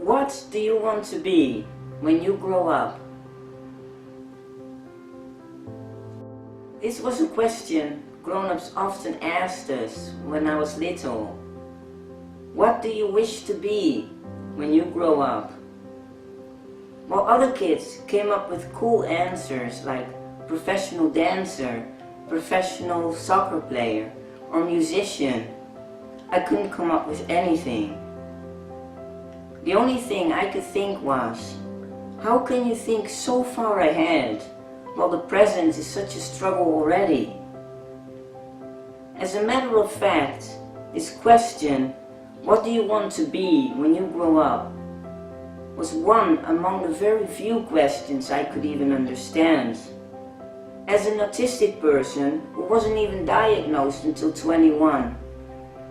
What do you want to be when you grow up? This was a question grown-ups often asked us when I was little. What do you wish to be when you grow up? While other kids came up with cool answers like professional dancer, professional soccer player, or musician, I couldn't come up with anything. The only thing I could think was, how can you think so far ahead while the present is such a struggle already? As a matter of fact, this question, what do you want to be when you grow up, was one among the very few questions I could even understand. As an autistic person who wasn't even diagnosed until 21,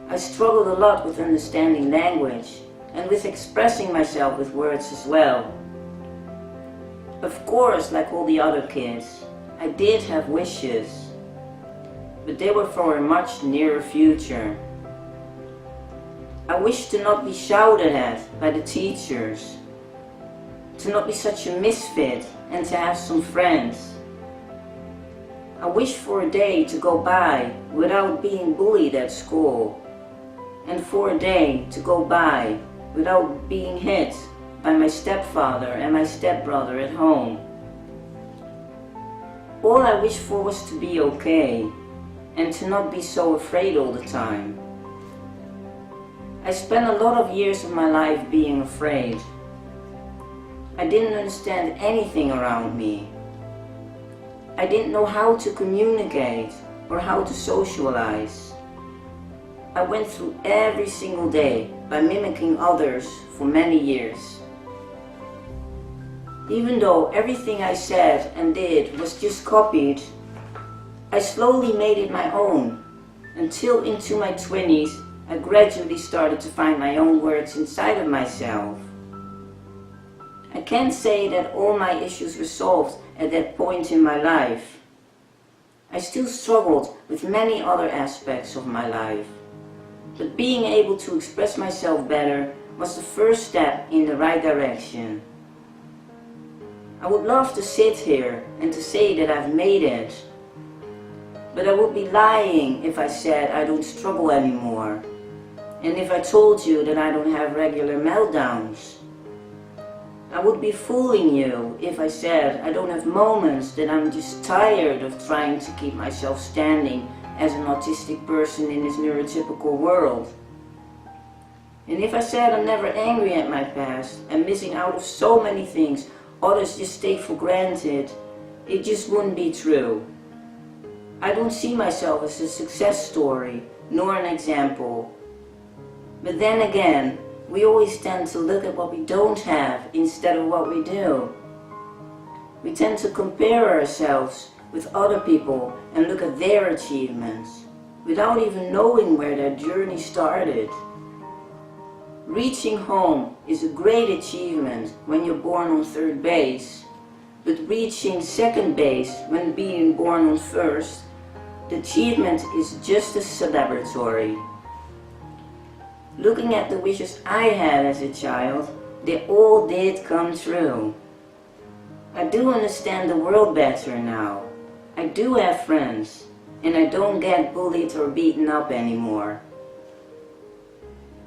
I struggled a lot with understanding language and with expressing myself with words as well. Of course, like all the other kids, I did have wishes, but they were for a much nearer future. I wished to not be shouted at by the teachers, to not be such a misfit and to have some friends. I wished for a day to go by without being bullied at school, and for a day to go by without being hit by my stepfather and my stepbrother at home. All I wished for was to be okay and to not be so afraid all the time. I spent a lot of years of my life being afraid. I didn't understand anything around me. I didn't know how to communicate or how to socialize. I went through every single day by mimicking others for many years. Even though everything I said and did was just copied, I slowly made it my own, until into my 20s I gradually started to find my own words inside of myself. I can't say that all my issues were solved at that point in my life. I still struggled with many other aspects of my life. But being able to express myself better was the first step in the right direction. I would love to sit here and to say that I've made it. But I would be lying if I said I don't struggle anymore. And if I told you that I don't have regular meltdowns. I would be fooling you if I said I don't have moments that I'm just tired of trying to keep myself standing as an autistic person in this neurotypical world. And if I said I'm never angry at my past and missing out of so many things others just take for granted, it just wouldn't be true. I don't see myself as a success story, nor an example. But then again, we always tend to look at what we don't have instead of what we do. We tend to compare ourselves with other people and look at their achievements without even knowing where their journey started. Reaching home is a great achievement when you're born on third base, but reaching second base when being born on first, the achievement is just as celebratory. Looking at the wishes I had as a child, they all did come true. I do understand the world better now. I do have friends, and I don't get bullied or beaten up anymore.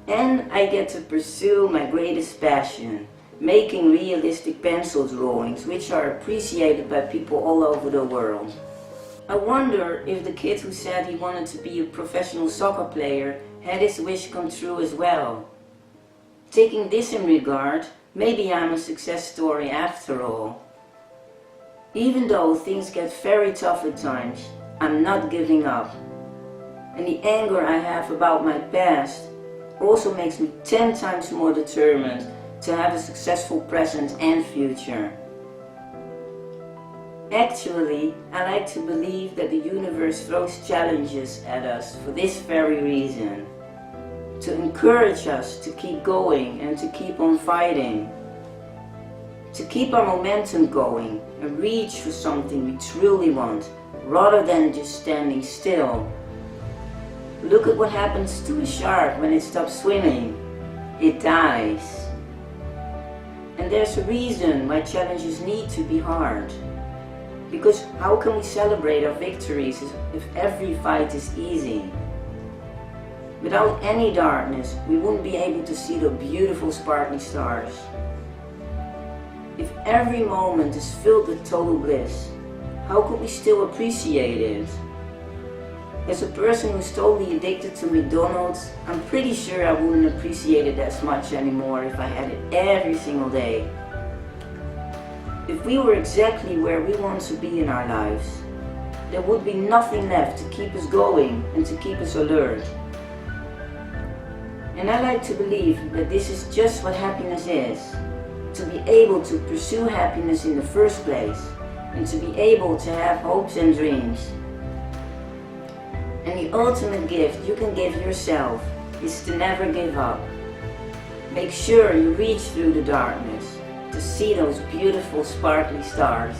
And I get to pursue my greatest passion, making realistic pencil drawings which are appreciated by people all over the world. I wonder if the kid who said he wanted to be a professional soccer player had his wish come true as well. Taking this in regard, maybe I'm a success story after all. Even though things get very tough at times, I'm not giving up. And the anger I have about my past also makes me 10 times more determined to have a successful present and future. Actually, I like to believe that the universe throws challenges at us for this very reason. To encourage us to keep going and to keep on fighting. To keep our momentum going and reach for something we truly want, rather than just standing still. Look at what happens to a shark when it stops swimming. It dies. And there's a reason why challenges need to be hard. Because how can we celebrate our victories if every fight is easy? Without any darkness, we wouldn't be able to see the beautiful sparkly stars. If every moment is filled with total bliss, how could we still appreciate it? As a person who's totally addicted to McDonald's, I'm pretty sure I wouldn't appreciate it as much anymore if I had it every single day. If we were exactly where we want to be in our lives, there would be nothing left to keep us going and to keep us alert. And I like to believe that this is just what happiness is. To be able to pursue happiness in the first place, and to be able to have hopes and dreams. And the ultimate gift you can give yourself is to never give up. Make sure you reach through the darkness to see those beautiful sparkly stars.